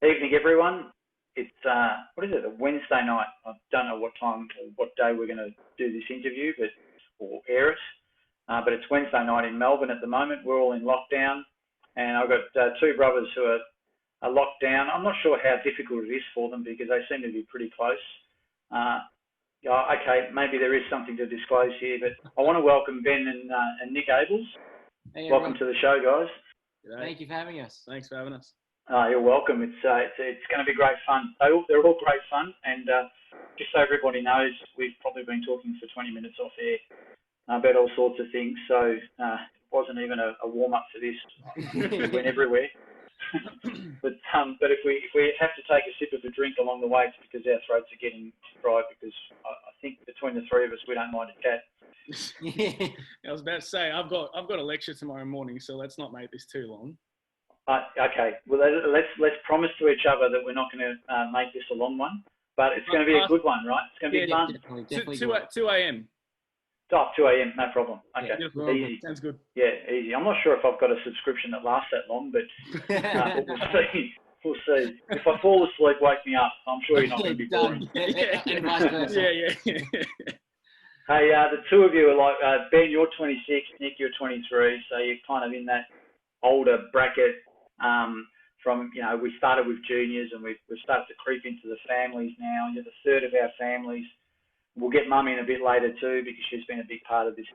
Evening, everyone. It's what is it? A Wednesday night. I don't know what time or what day we're going to do this interview, or air it. But it's Wednesday night in Melbourne at the moment. We're all in lockdown, and I've got two brothers who are locked down. I'm not sure how difficult it is for them because they seem to be pretty close. Okay, maybe there is something to disclose here, but I want to welcome Ben and Nic Abels. Hey, welcome to the show, guys. Thank you for having us. Thanks for having us. You're welcome. It's going to be great fun. They're all great fun, and just so everybody knows, we've probably been talking for 20 minutes off air about all sorts of things. So it wasn't even a warm up for this. We went everywhere. but if we have to take a sip of a drink along the way, it's because our throats are getting dry. Because I think between the three of us, we don't mind a chat. I was about to say I've got a lecture tomorrow morning, so let's not make this too long. Okay, well let's promise to each other that we're not going to make this a long one, but it's going to be a good one, right? It's going to be fun. Definitely 2 a.m. Oh, 2 a.m. No problem. Okay, yeah, easy. Sounds good. Yeah, easy. I'm not sure if I've got a subscription that lasts that long, but we'll see. We'll see. If I fall asleep, wake me up. I'm sure you're not going to be boring. And vice versa. Yeah. Hey, the two of you are like Ben. You're 26. Nic, you're 23. So you're kind of in that older bracket. We started with juniors and we've started to creep into the families now. You're the third of our families. We'll get Mum in a bit later too because she's been a big part of this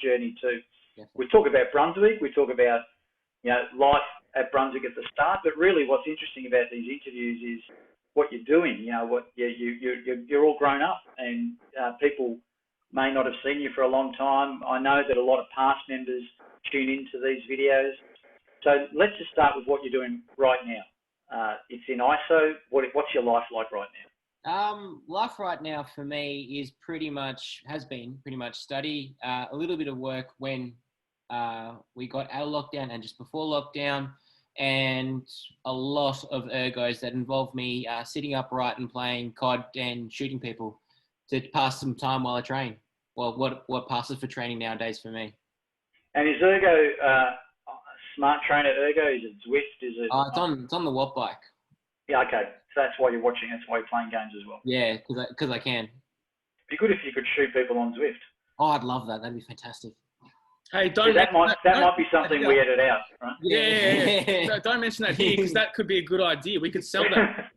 journey too. Yeah. We talk about Brunswick. We talk about life at Brunswick at the start. But really, what's interesting about these interviews is what you're doing. You're all grown up and people may not have seen you for a long time. I know that a lot of past members tune into these videos. So let's just start with what you're doing right now. It's in ISO. What's your life like right now? Life right now for me is has been pretty much study, a little bit of work when we got out of lockdown and just before lockdown, and a lot of ergos that involve me sitting upright and playing COD and shooting people to pass some time while I train. Well, what passes for training nowadays for me. And is ergo smart trainer ergo? Is it Zwift? Is it? It's on the Watt bike. Yeah, okay. So that's why you're watching. That's why you're playing games as well. Yeah, because I can. It'd be good if you could shoot people on Zwift. Oh, I'd love that. That'd be fantastic. Hey, that might be something we edit out, right? Yeah. Don't mention that here because that could be a good idea. We could sell that.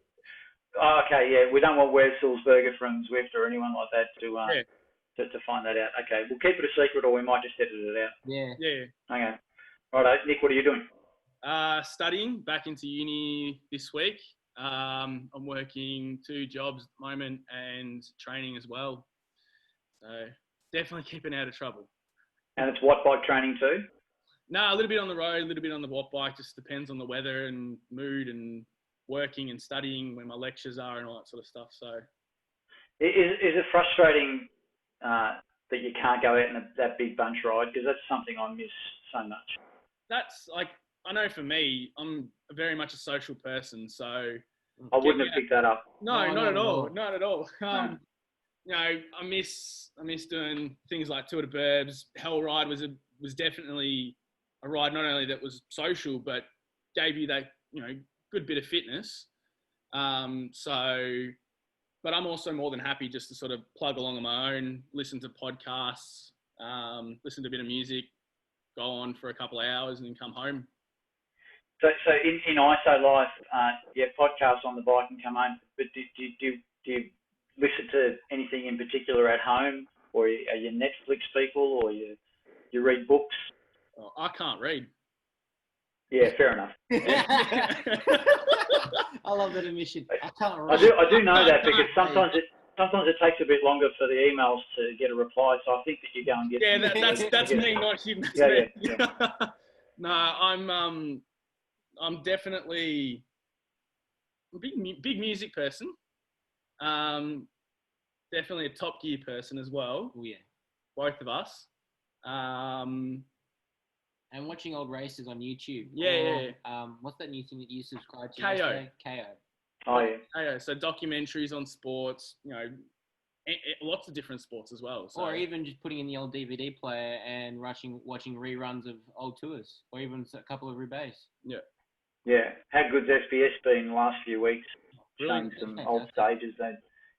Okay, yeah. We don't want Wes Sulzberger from Zwift or anyone like that to find that out. Okay, we'll keep it a secret, or we might just edit it out. Yeah. Okay. Right, Nic, what are you doing? Studying, back into uni this week. I'm working 2 jobs at the moment and training as well. So definitely keeping out of trouble. And it's Watt bike training too? No, a little bit on the road, a little bit on the Watt bike. Just depends on the weather and mood and working and studying when my lectures are and all that sort of stuff. So, is it frustrating that you can't go out in that big bunch ride? Because that's something I miss so much. That's like, I know for me, I'm very much a social person, so I wouldn't have picked that up. No, not at all. Not at all. I miss doing things like Tour de Burbs. Hell Ride was definitely a ride not only that was social, but gave you that good bit of fitness. But I'm also more than happy just to sort of plug along on my own, listen to podcasts, listen to a bit of music, go on for a couple of hours, and then come home. So in ISO life, podcasts on the bike and come home. But do you listen to anything in particular at home, or are you Netflix people, or you read books? Oh, I can't read. Yeah, fair enough. I love that admission. I can't read. I do know that because sometimes it takes a bit longer for the emails to get a reply. So I think that you go and get. Yeah, that's me, not you. Yeah. No, I'm definitely a big music person. Definitely a Top Gear person as well. Oh yeah, both of us. And watching old races on YouTube. Yeah. What's that new thing that you subscribe to? KO. Oh yeah. KO. So documentaries on sports. Lots of different sports as well. So. Or even just putting in the old DVD player and watching reruns of old tours, or even a couple of rebase. Yeah. Yeah. How good's SPS been the last few weeks? Really? Showing some old stages.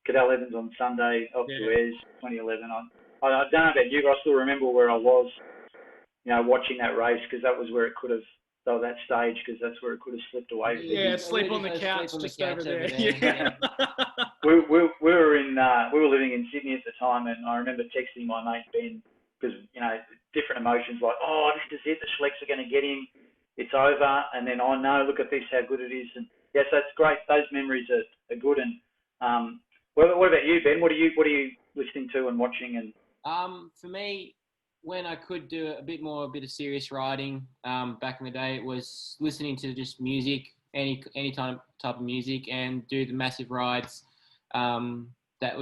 Cadell Evans on Sunday, off to Ayres, 2011. I don't know about you, but I still remember where I was, watching that race, because that was where it could have, that stage, because that's where it could have slipped away. Yeah, sleep on the couch just over there. Yeah. we were living in Sydney at the time, and I remember texting my mate Ben, because different emotions like, oh, this is it, the Schlecks are going to get him, it's over, and then oh no, look at this, how good it is, and yes, that's great. Those memories are good. And what about you, Ben? What are you listening to and watching? And for me, when I could do a bit of serious riding, back in the day, it was listening to just music, any type of music, and do the massive rides that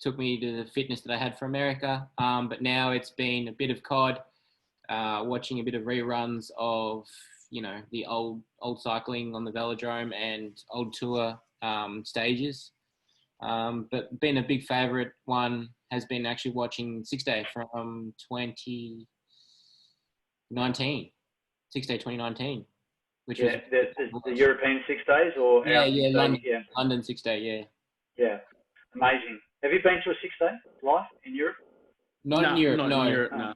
took me to the fitness that I had for America. But now it's been a bit of COD, watching a bit of reruns of the old cycling on the velodrome and old tour stages. But been a big favourite one has been actually watching 6 Day from 2019, 6 Day 2019. Which was the European 6 days, or London 6 Day, yeah, amazing. Have you been to a 6 Day live in Europe? Not in Europe, no.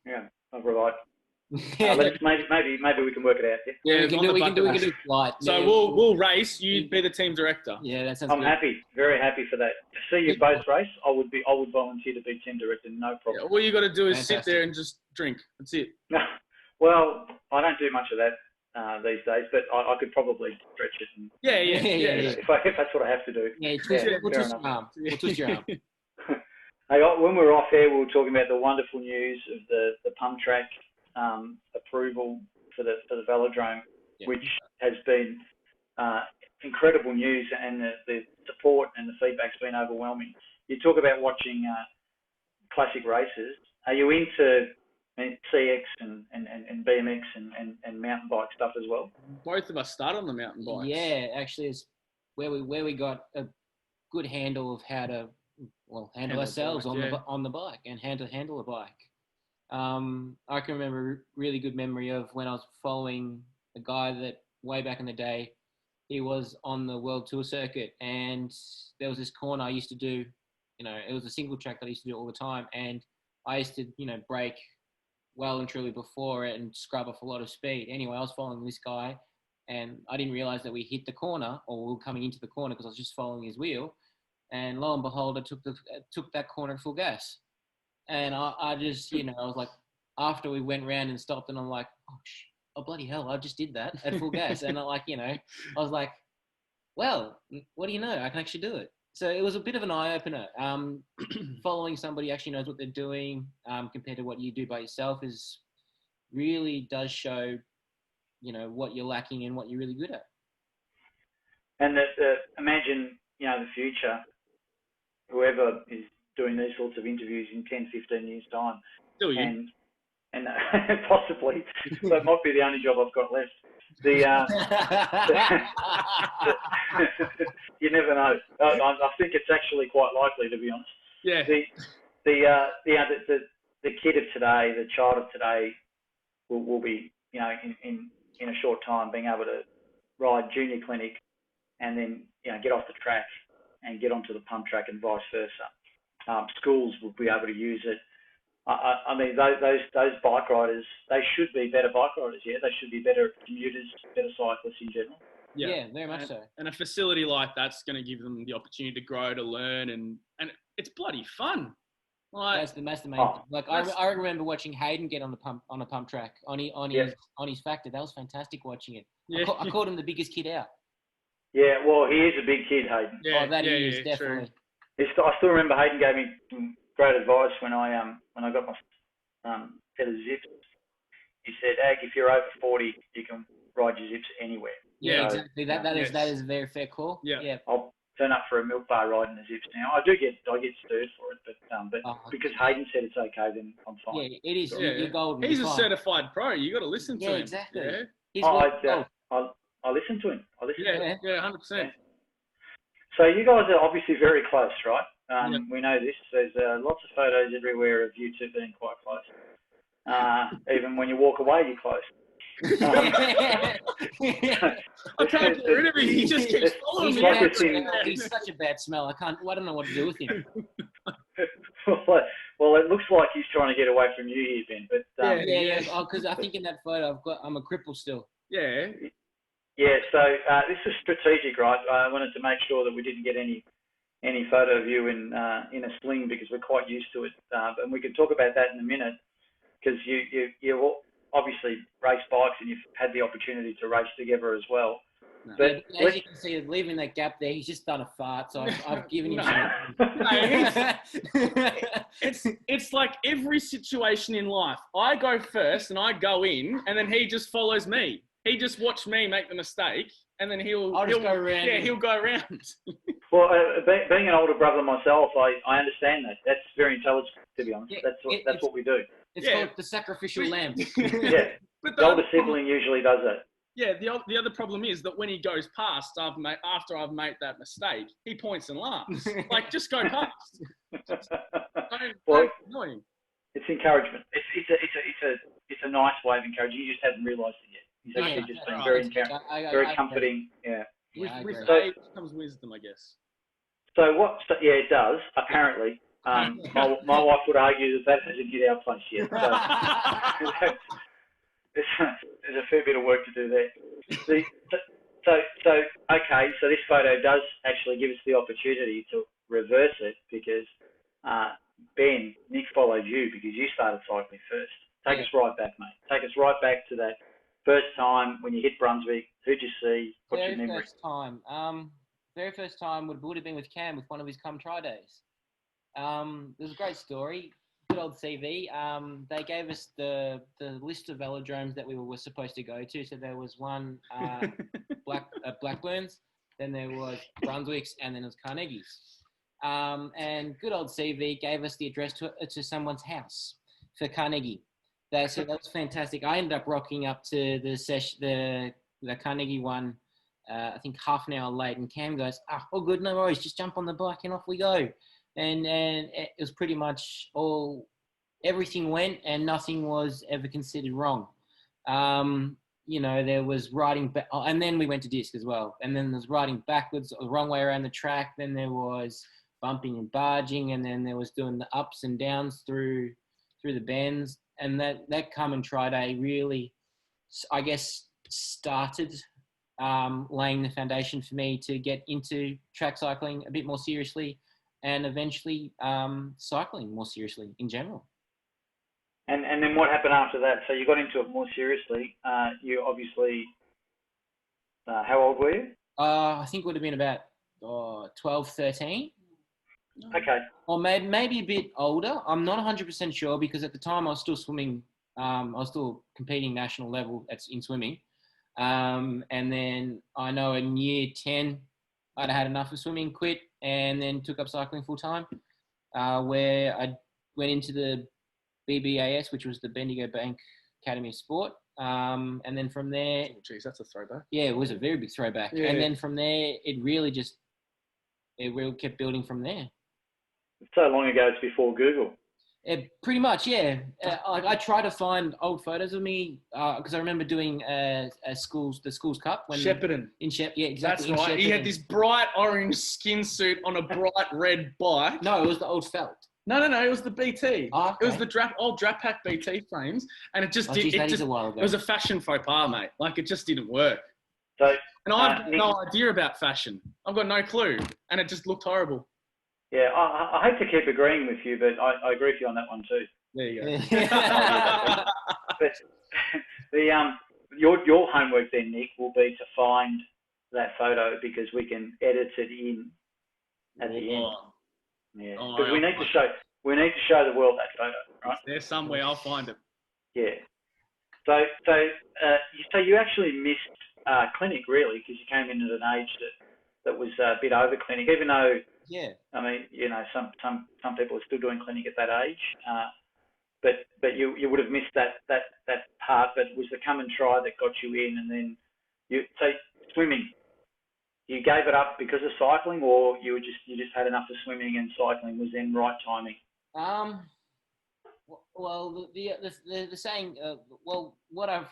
Yeah, all right. Maybe we can work it out. Yeah, we can do flight. So we'll race. You'd be the team director. Yeah, that sounds. I'm happy, very happy for that. To see you both race, I would volunteer to be team director, no problem. Yeah, all you got to do is sit there and just drink. That's it. Well, I don't do much of that these days, but I could probably stretch it. And, yeah. If that's what I have to do. Yeah, we'll twist your arm. Hey, when we were off air, we were talking about the wonderful news of the pump track approval for the velodrome, which has been incredible news, and the support and the feedback's been overwhelming. You talk about watching classic races. Are you into CX and BMX and mountain bike stuff as well? Both of us start on the mountain bikes. Yeah, actually, it's where we got a good handle of how to handle ourselves on the bike and handle a bike. I can remember a really good memory of when I was following a guy that way back in the day, he was on the World Tour circuit, and there was this corner I used to do, it was a single track that I used to do all the time, and I used to, brake well and truly before it and scrub off a lot of speed. Anyway, I was following this guy, and I didn't realize that we hit the corner, or we were coming into the corner, because I was just following his wheel, and lo and behold, I took that corner at full gas. And I just, I was like, after we went round and stopped, and I'm like, oh bloody hell, I just did that at full gas. And I was like, well, what do you know? I can actually do it. So it was a bit of an eye-opener. Following somebody who actually knows what they're doing, compared to what you do by yourself, really does show, what you're lacking and what you're really good at. And imagine, the future, whoever is doing these sorts of interviews in 10, 15 years' time. Still you. And possibly. That might be the only job I've got left. You never know. I think it's actually quite likely, to be honest. Yeah. The kid of today, the child of today, will be, in a short time, being able to ride junior clinic and then, get off the track and get onto the pump track and vice versa. Schools will be able to use it. I mean, those bike riders, they should be better bike riders, yeah? They should be better commuters, better cyclists in general. Yeah, very much so. And a facility like that's going to give them the opportunity to grow, to learn, and it's bloody fun. That's the main thing. Like I remember watching Hayden get on a pump track on his factor. That was fantastic watching it. Yeah. I called him the biggest kid out. Yeah, well, he is a big kid, Hayden. Yeah, he is definitely. I still remember Hayden gave me some great advice when I got my set of zips. He said, "Ag, if you're over 40, you can ride your zips anywhere." Yeah, so, exactly. That is a very fair call. Yeah. I'll turn up for a milk bar riding the zips now. I get stirred for it, but because Hayden said it's okay, then I'm fine. Yeah, it is. You're golden. He's a certified pro. You got to listen to him. Exactly. Yeah, exactly. I listen to him. Yeah, 100%. So you guys are obviously very close, right? We know this. There's lots of photos everywhere of you two being quite close. Even when you walk away, you're close. I can't get rid of him. He just keeps following me. He's such a bad smell. I don't know what to do with him. Well, it looks like he's trying to get away from you here, Ben. But yeah. Oh, because I think in that photo I'm a cripple still. Yeah. Yeah. So this is strategic, right? I wanted to make sure that we didn't get any photo of you in a sling because we're quite used to it, and we can talk about that in a minute because you obviously race bikes and you've had the opportunity to race together as well. No. But as you can see, leaving that gap there, he's just done a fart, so I've given him it's like every situation in life. I go first and I go in, and then he just follows me. He just watched me make the mistake, and then he'll go around. Yeah, he'll go around. Well, being an older brother myself, I understand that. That's very intelligent, to be honest. Yeah, that's what we do. It's called the sacrificial lamb. Yeah, but the older sibling usually does that. Yeah, the other problem is that when he goes past after I've made that mistake, he points and laughs. Like, just go past. Don't annoy him. It's encouragement. It's a nice way of encouraging. You just haven't realised it yet. He's actually just been very comforting. Yeah. With age comes wisdom, I guess. So it does, apparently. My wife would argue that hasn't hit our place yet. So there's a fair bit of work to do there. So this photo does actually give us the opportunity to reverse it because Ben, Nic followed you because you started cycling first. Take us right back, mate. Take us right back to that first time when you hit Brunswick. Who'd you see? What's your memory? Very first time would have been with Cam with one of his come try days. It was a great story. Good old CV. They gave us the list of velodromes that we were supposed to go to. So there was one Blackburn's, then there was Brunswick's, and then it was Carnegie's. And good old CV gave us the address to someone's house for Carnegie. So that was fantastic. I ended up rocking up to the Carnegie one, I think half an hour late, and Cam goes, "Oh, good, no worries, just jump on the bike and off we go." And it was pretty much everything went and nothing was ever considered wrong. There was riding back, and then we went to disc as well. And then there's riding backwards, the wrong way around the track. Then there was bumping and barging, and then there was doing the ups and downs through the bends. And that come and try day really, I guess, started laying the foundation for me to get into track cycling a bit more seriously, and eventually cycling more seriously in general. And then what happened after that? So you got into it more seriously. You obviously, how old were you? I think it would have been about 12, 13. Okay. Or maybe a bit older. I'm not 100% sure because at the time I was still swimming. I was still competing national level in swimming. And then I know in year 10, I'd had enough of swimming, quit, and then took up cycling full time, where I went into the BBAS, which was the Bendigo Bank Academy of Sport. And then from there... Oh, geez, that's a throwback. Yeah, it was a very big throwback. Yeah. And then from there, it really kept building from there. So long ago, it's before Google. Pretty much, yeah. I try to find old photos of me because I remember doing the school's cup Shepparton. Yeah, exactly. That's right. He had this bright orange skin suit on a bright red bike. No, it was the old felt. No. It was the BT. Oh, okay. It was the old Drapac BT frames, and it just a while ago. It was a fashion faux pas, mate. Like, it just didn't work. So, and I have no idea about fashion. I've got no clue, and it just looked horrible. Yeah, I hate to keep agreeing with you, but I agree with you on that one too. There you go. But your homework then, Nic, will be to find that photo because we can edit it in at the end. Yeah, because we need to show the world that photo, right? There's somewhere. I'll find it. Yeah. So you actually missed clinic really because you came in at an age that was a bit over clinic, even though. Yeah. I mean, some people are still doing clinic at that age, but you would have missed that part. But it was the come and try that got you in, and then swimming. You gave it up because of cycling, or you just had enough of swimming and cycling was then right timing. Well, the saying, what I've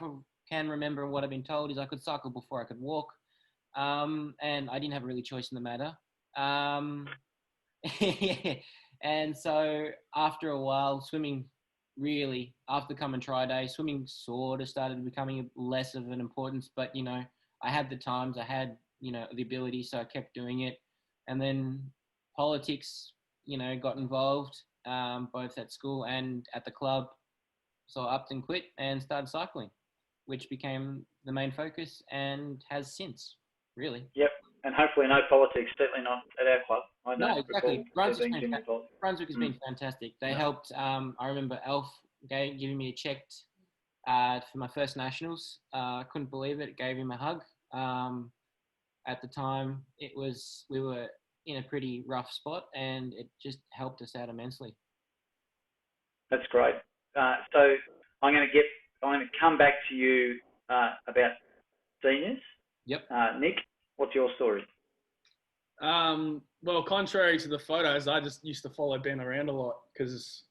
can remember what I've been told is I could cycle before I could walk. And I didn't have a really choice in the matter. And so after a while, swimming really, after come and try day, swimming sort of started becoming less of an importance, but, you know, I had the times, I had, you know, the ability, so I kept doing it. And then politics, you know, got involved, both at school and at the club. So I upped and quit and started cycling, which became the main focus and has since, really. Yep. And hopefully no politics, certainly not at our club. I No, don't exactly. Brunswick has Mm. been fantastic. They helped. I remember Elf giving me a check for my first nationals. I couldn't believe it. Gave him a hug. At the time, we were in a pretty rough spot, and it just helped us out immensely. That's great. So I'm going to come back to you about seniors. Yep. Nick, what's your story? Well, contrary to the photos, I just used to follow Ben around a lot because,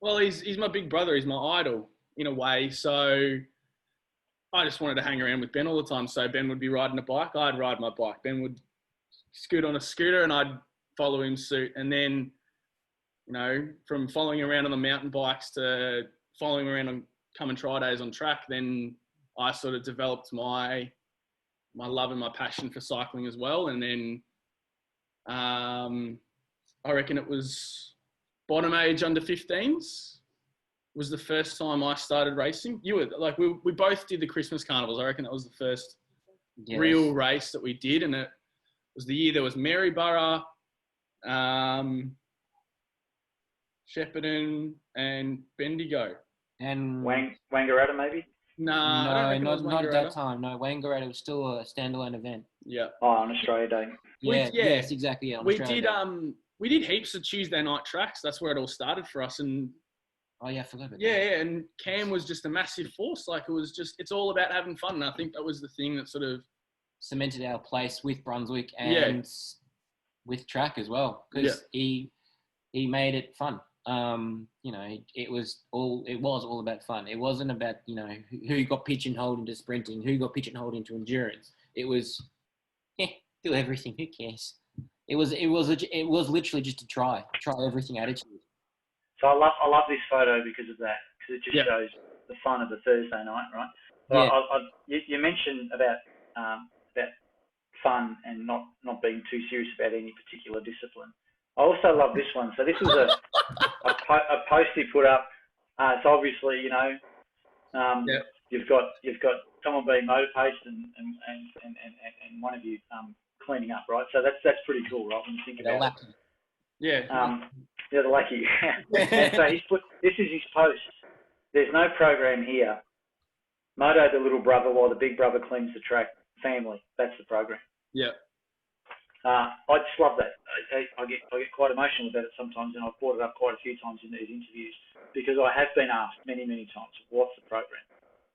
well, he's my big brother. He's my idol in a way. So I just wanted to hang around with Ben all the time. So Ben would be riding a bike, I'd ride my bike. Ben would scoot on a scooter and I'd follow him suit. And then, you know, from following around on the mountain bikes to following around on come and try days on track, then I sort of developed my love and my passion for cycling as well. And then I reckon it was bottom age under 15s was the first time I started racing. You were like, we both did the Christmas carnivals. I reckon that was the first real race that we did. And it was the year there was Maryborough, Shepparton and Bendigo. And Wangaratta maybe? No, not at that time. No, Wangaratta was still a standalone event. Yeah. Oh, on Australia Day. Yes, exactly. Yeah, we did heaps of Tuesday night tracks. That's where it all started for us. And oh yeah, I forgot about that. Yeah, and Cam was just a massive force. Like it's all about having fun. And I think that was the thing that sort of cemented our place with Brunswick and with track as well, because he made it fun. You know, it was all about fun. It wasn't about, you know, who got pigeonholed into sprinting, who got pigeonholed into endurance. It was, do everything. Who cares? It was literally just to try everything attitude. So I love this photo because of that, because it just shows the fun of the Thursday night, right? But you mentioned about fun and not being too serious about any particular discipline. I also love this one. So this was a post he put up. So obviously, you know, you've got someone being motor paced and one of you cleaning up, right? So that's pretty cool, right? When you think about it. Yeah. The lucky. And so he's put, this is his post. There's no program here. Moto the little brother while the big brother cleans the track. Family. That's the program. Yeah. I just love that. I get quite emotional about it sometimes, and I've brought it up quite a few times in these interviews because I have been asked many times, what's the program?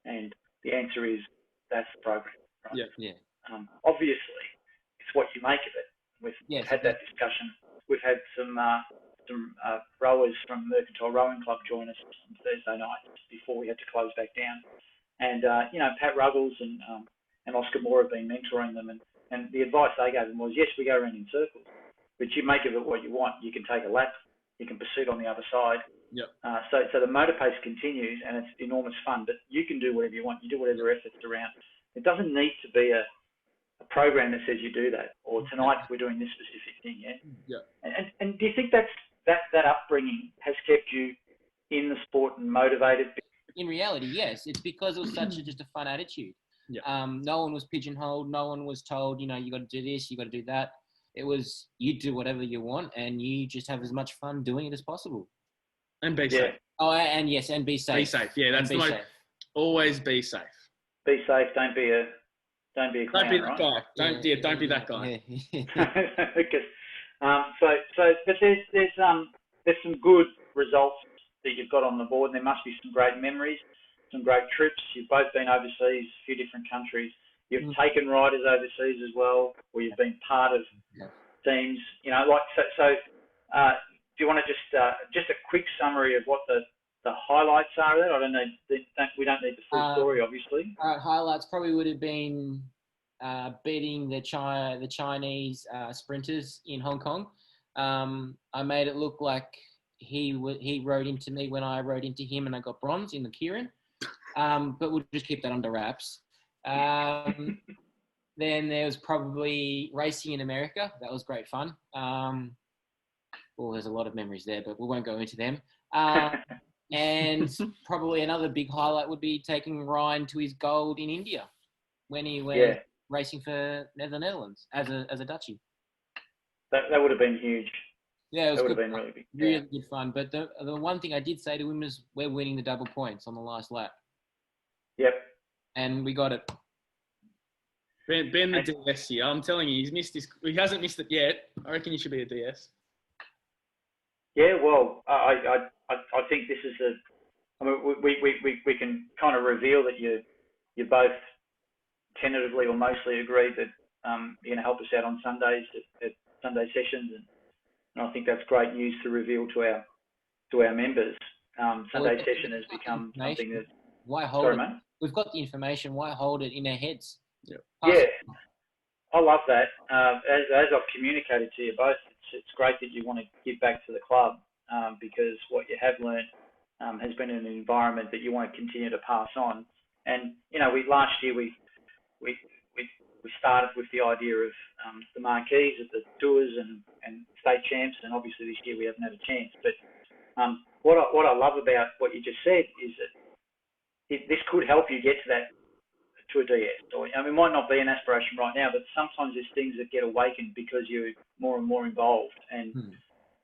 And the answer is, that's the program. Right? Yeah. Obviously, it's what you make of it. We've had that discussion. We've had some rowers from Mercantile Rowing Club join us on Thursday night before we had to close back down. And, you know, Pat Ruggles and Oscar Moore have been mentoring them. And the advice they gave them was, yes, we go around in circles, but you make of it what you want. You can take a lap, you can pursue it on the other side. Yep. So the motor pace continues and it's enormous fun, but you can do whatever you want. You do whatever effort's around. It doesn't need to be a program that says you do that, or tonight we're doing this specific thing, And do you think that upbringing has kept you in the sport and motivated? In reality, yes. It's because it was just a fun attitude. Yeah. No one was pigeonholed. No one was told, you know, you got to do this, you got to do that. It was you do whatever you want, and you just have as much fun doing it as possible. And be safe. Oh, and yes, and be safe. Be safe. Yeah, that's the most. Always be safe. Be safe. Don't be a clown, don't be that right? guy. Don't be that guy. Because but there's some good results that you've got on the board, and there must be some great memories, some great trips. You've both been overseas, a few different countries. You've taken riders overseas as well, or you've been part of teams. You know, like so. Do you want to just a quick summary of what the highlights are of that? I don't know. We don't need the full story, obviously. Highlights probably would have been beating the Chinese sprinters in Hong Kong. I made it look like he rode into me when I rode into him, and I got bronze in the Kieran. But we'll just keep that under wraps. Then there was probably racing in America. That was great fun. There's a lot of memories there, but we won't go into them. And probably another big highlight would be taking Ryan to his gold in India when he went racing for the Netherlands as a Dutchie. That would have been huge. Yeah, it was that would good. have been really big. Really good fun. But the one thing I did say to him is we're winning the double points on the last lap. Yep. And we got it. Ben the DS here. I'm telling you, he hasn't missed it yet. I reckon you should be a DS. Yeah, well, I think this is we can kind of reveal that you both tentatively or mostly agreed that you're going to help us out on Sundays at Sunday sessions, and I think that's great news to reveal to our members. Sunday session has become something that. Why hold it? Mate? We've got the information. Why hold it in our heads? Yeah, I love that. As I've communicated to you both, it's great that you want to give back to the club because what you have learnt has been in an environment that you want to continue to pass on. And last year we started with the idea of the marquees at the tours and state champs, and obviously this year we haven't had a chance. But what I love about what you just said is that this could help you get to a DS. It might not be an aspiration right now, but sometimes there's things that get awakened because you're more and more involved. And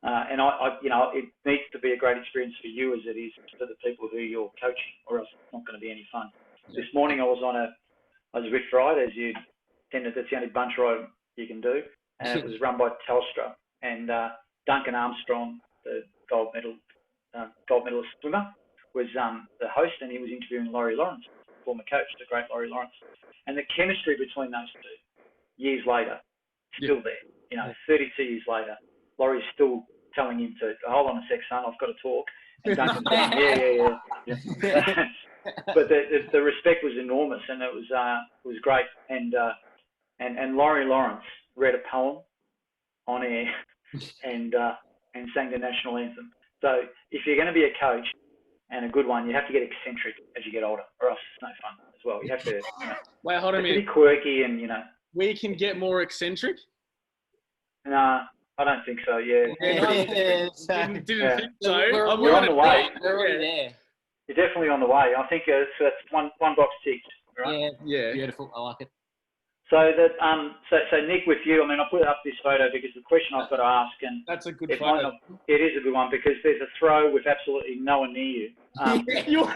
it needs to be a great experience for you as it is for the people who you're coaching, or else it's not going to be any fun. Yeah. This morning I was a Rift ride, as you tend to. That's the only bunch ride you can do, and it was run by Telstra. And Duncan Armstrong, the gold medalist swimmer, was the host, and he was interviewing Laurie Lawrence, former coach, the great Laurie Lawrence. And the chemistry between those two, years later, still there. 32 years later, Laurie's still telling him to hold on a sec, son, I've got to talk. And Duncan's saying, yeah. But the respect was enormous, and it was great. And Laurie Lawrence read a poem on air and sang the national anthem. So if you're going to be a coach, and a good one, you have to get eccentric as you get older, or else it's no fun as well. You have to, wait, hold on a minute. Be quirky and, We can get more eccentric? Nah, I don't think so, yeah. Didn't think so. You're on the way. We're already there. You're definitely on the way. I think that's one box ticked, right? Yeah. Beautiful. I like it. So so Nick, with you, I put up this photo because the question I've got to ask, and that's a good photo. It is a good one because there's a throw with absolutely no one near you. You want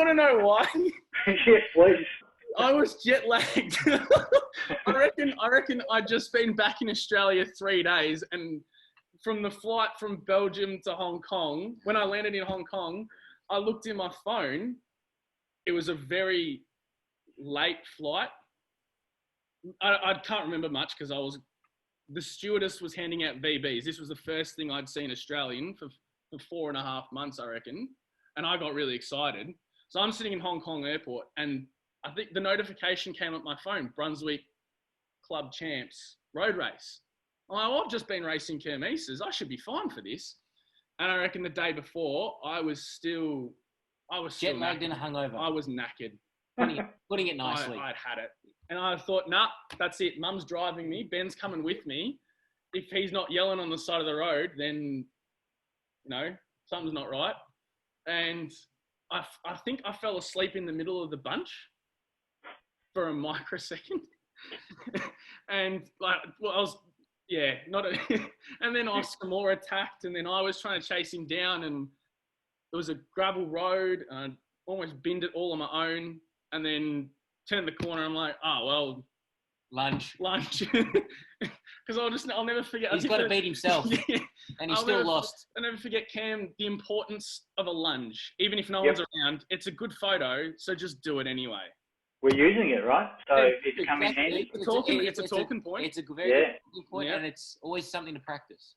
to know why? Yes, please. I was jet lagged. I reckon I'd just been back in Australia 3 days, and from the flight from Belgium to Hong Kong, when I landed in Hong Kong, I looked in my phone. It was a very late flight. I can't remember much because the stewardess was handing out VBs. This was the first thing I'd seen Australian for 4.5 months, I reckon. And I got really excited. So I'm sitting in Hong Kong airport, and I think the notification came up my phone, Brunswick Club Champs road race. I've just been racing kermesses. I should be fine for this. And I reckon the day before, I was still jet lagged and hungover. I was knackered. Putting it nicely. I'd had it. And I thought, nah, that's it. Mum's driving me. Ben's coming with me. If he's not yelling on the side of the road, then, something's not right. And I think I fell asleep in the middle of the bunch for a microsecond. And and then Oscar Moore attacked, and then I was trying to chase him down, and there was a gravel road, and I almost binned it all on my own. And then turned the corner. I'm like, lunch. Because I'll never forget. He's got to beat himself, and he's still lost. I'll never forget, Cam, the importance of a lunge. Even if no one's around, it's a good photo, so just do it anyway. We're using it, right? So it's coming handy. It's a talking point. It's a very good talking point, and it's always something to practice.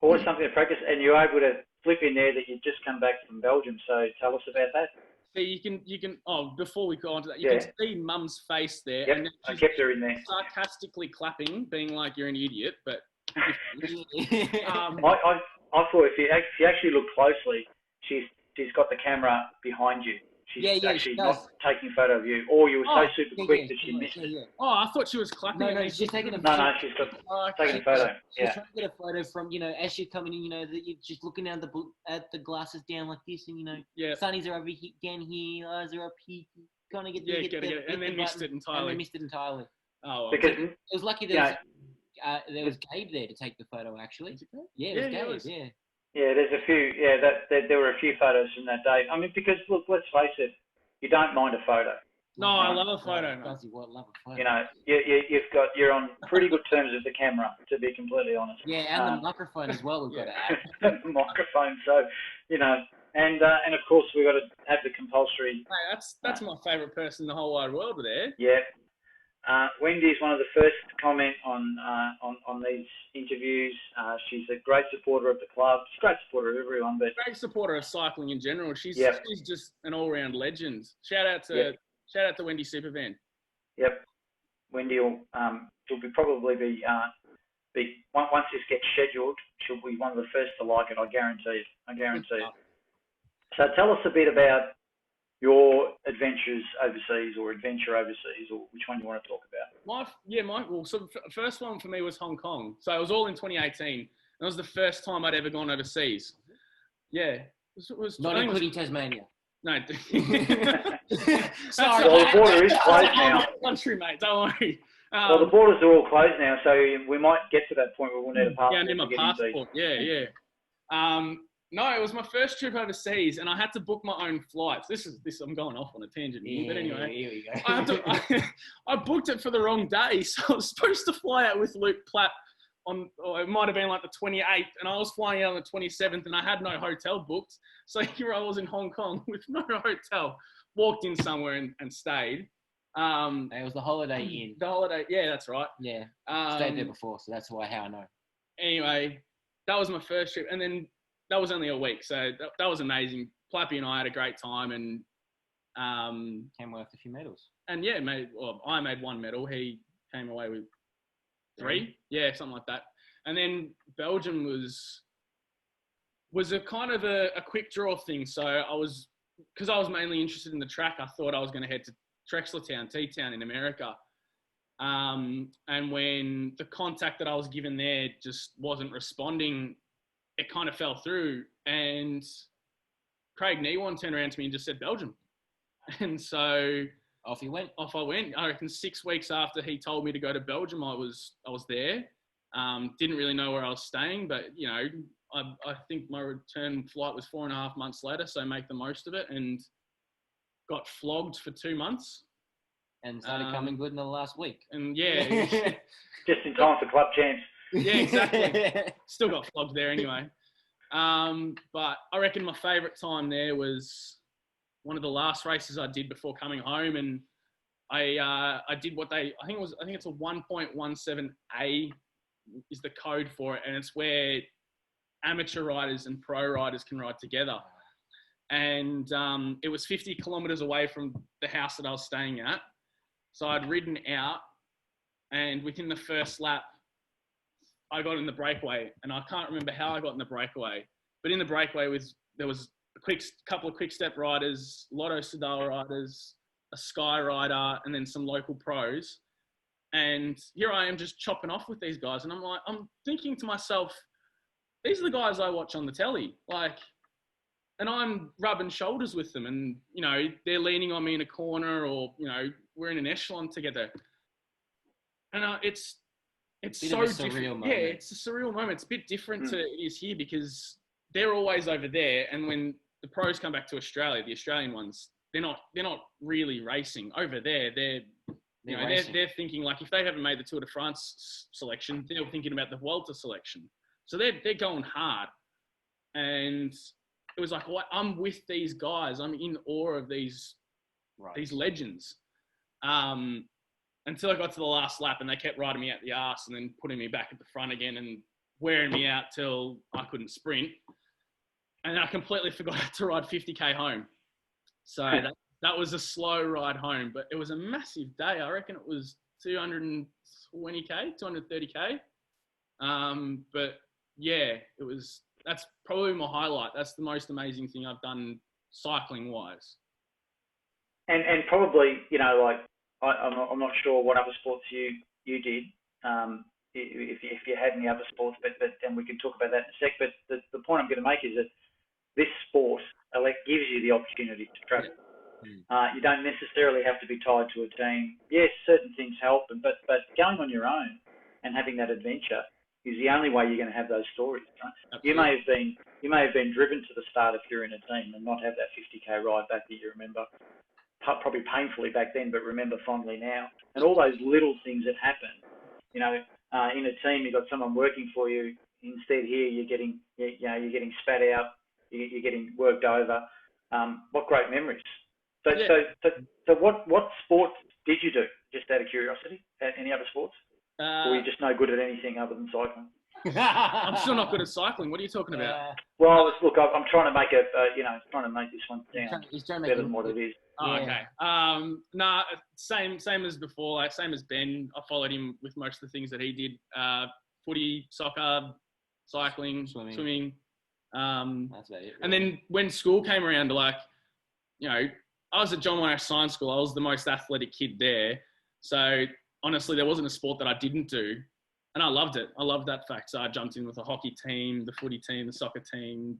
always something to practice. And you're able to flip in there that you've just come back from Belgium. So tell us about that. So you can. Oh, before we go on to that, you can see Mum's face there, Yep, and I kept her in there. sarcastically clapping, being like, "You're an idiot." But I thought if you actually look closely, she's got the camera behind you. She's actually not taking a photo of you, or you were so super quick that she missed it. Oh, I thought she was clapping. No, she's taking a No, she's taking a photo. She's trying to get a photo from, as you're coming in, that you're just looking down at the glasses down like this, and sunnies are over here, down here, eyes are up here. Kind of get and then missed it entirely. Oh, well. Because it was lucky there was Gabe there to take the photo. Actually, it was Gabe. Yeah. Yeah, there's a few. Yeah, there were a few photos from that day. I mean, because look, let's face it, you don't mind a photo. No, I love a photo. Love a photo. You're on pretty good terms with the camera, to be completely honest. Yeah, and the microphone as well. We've got to add the microphone. So, and of course we've got to have the compulsory. Hey, that's my favourite person in the whole wide world there. Yeah. Wendy is one of the first to comment on these interviews. She's a great supporter of the club. She's a great supporter of everyone, but great supporter of cycling in general. She's just an all-round legend. Shout out to Wendy Supervan. Yep, Wendy will probably be once this gets scheduled, she'll be one of the first to like it. I guarantee it. So tell us a bit about your adventure overseas, or which one you want to talk about? So the first one for me was Hong Kong. So it was all in 2018. That was the first time I'd ever gone overseas. Yeah. It was not including Tasmania. No. Sorry. Well, the border is closed now. Country, mate. Don't worry. Well, the borders are all closed now, so we might get to that point where we'll need a passport. Yeah, I need my passport. Yeah. No, it was my first trip overseas, and I had to book my own flights. This. I'm going off on a tangent here, but anyway, here we go. I booked it for the wrong day, so I was supposed to fly out with Luke Platt it might have been like the 28th, and I was flying out on the 27th, and I had no hotel booked. So here I was in Hong Kong with no hotel. Walked in somewhere and stayed. It was the Holiday Inn. The Holiday, yeah, that's right. Yeah, stayed there before, so that's how I know. Anyway, that was my first trip, and then that was only a week, so that was amazing. Plappy and I had a great time, and came away with a few medals. And yeah, I made one medal. He came away with 3, something like that. And then Belgium was a kind of a quick draw thing. So because I was mainly interested in the track, I thought I was going to head to Trexlertown, T-Town in America. And when the contact that I was given there just wasn't responding, it kind of fell through, and Craig Newan turned around to me and just said Belgium. And so off I went. I reckon 6 weeks after he told me to go to Belgium, I was there. Didn't really know where I was staying, but I think my return flight was 4.5 months later, so make the most of it, and got flogged for 2 months. And started coming good in the last week. And yeah. Just in time for club champs. Yeah, exactly. Still got flogged there anyway. But I reckon my favourite time there was one of the last races I did before coming home, and I did what I think it's a 1.17A is the code for it, and it's where amateur riders and pro riders can ride together. And it was 50 kilometres away from the house that I was staying at. So I'd ridden out, and within the first lap, I got in the breakaway, and I can't remember how I got in the breakaway, but in the breakaway there was a couple of quick step riders, Lotto Sedal riders, a Sky rider, and then some local pros. And here I am just chopping off with these guys, and I'm thinking to myself, these are the guys I watch on the telly, and I'm rubbing shoulders with them, and they're leaning on me in a corner, or we're in an echelon together, and it's so different. Yeah, it's a surreal moment. It's a bit different to it is here, because they're always over there, and when the pros come back to Australia, the Australian ones, they're not really racing over there. They're thinking, like, if they haven't made the Tour de France selection, they're thinking about the Vuelta selection. So they're going hard, and it was like, I'm with these guys. I'm in awe of these legends. Until I got to the last lap, and they kept riding me out the arse and then putting me back at the front again. And wearing me out till I couldn't sprint. And I completely forgot to ride 50k home. So that was a slow ride home, but it was a massive day. I reckon it was 220k, 230k. But yeah, that's probably my highlight. That's the most amazing thing I've done cycling wise. And probably, you know, like I'm not sure what other sports you did, if you had any other sports, but and we can talk about that in a sec. But the point I'm going to make is that this sport gives you the opportunity to travel. You don't necessarily have to be tied to a team. Yes, certain things help, but going on your own and having that adventure is the only way you're going to have those stories. Right? You may have been driven to the start if you're in a team and not have that 50k ride back that you remember, probably painfully back then, but remember fondly now. And all those little things that happen, you know, in a team you've got someone working for you. Instead here you're getting spat out, you're getting worked over. What great memories. So what sports did you do? Just out of curiosity, any other sports? Or are you just no good at anything other than cycling? I'm still not good at cycling. What are you talking about? Well, look, I'm trying to make trying to make this one sound better than what it is. Oh, okay. Nah, same as before. Like same as Ben. I followed him with most of the things that he did. Footy, soccer, cycling, swimming. That's about it. And then when school came around, like, you know, I was at John Monash Science School. I was the most athletic kid there. So honestly, there wasn't a sport that I didn't do. And I loved it. I loved that fact. So I jumped in with the hockey team, the footy team, the soccer team.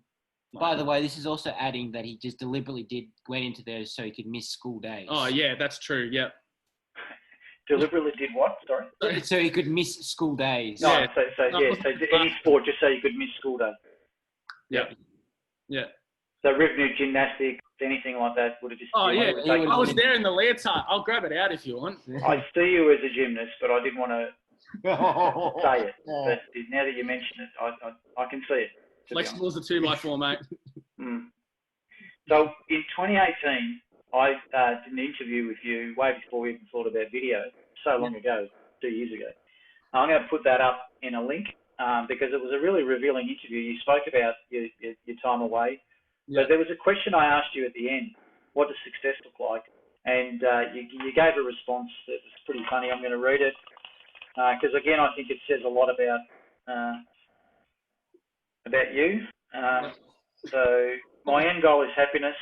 By the way, this is also adding that he just deliberately went into those so he could miss school days. Oh, yeah, that's true. Yep. Deliberately did what? Sorry? So he could miss school days. No, so any sport just so you could miss school days. Yeah. Yeah. So rhythmic gymnastics, anything like that would have just... Oh, yeah. I was there in the leotard. I'll grab it out if you want. I see you as a gymnast, but I didn't want to say it. But now that you mention it, I can see it. Flexible as a 2x4, mate. So in 2018, I did an interview with you way before we even thought about video, so long ago, 2 years ago. I'm going to put that up in a link because it was a really revealing interview. You spoke about your time away. Yeah. But there was a question I asked you at the end, what does success look like? And you gave a response that was pretty funny. I'm going to read it because, again, I think it says a lot about you. So my end goal is happiness.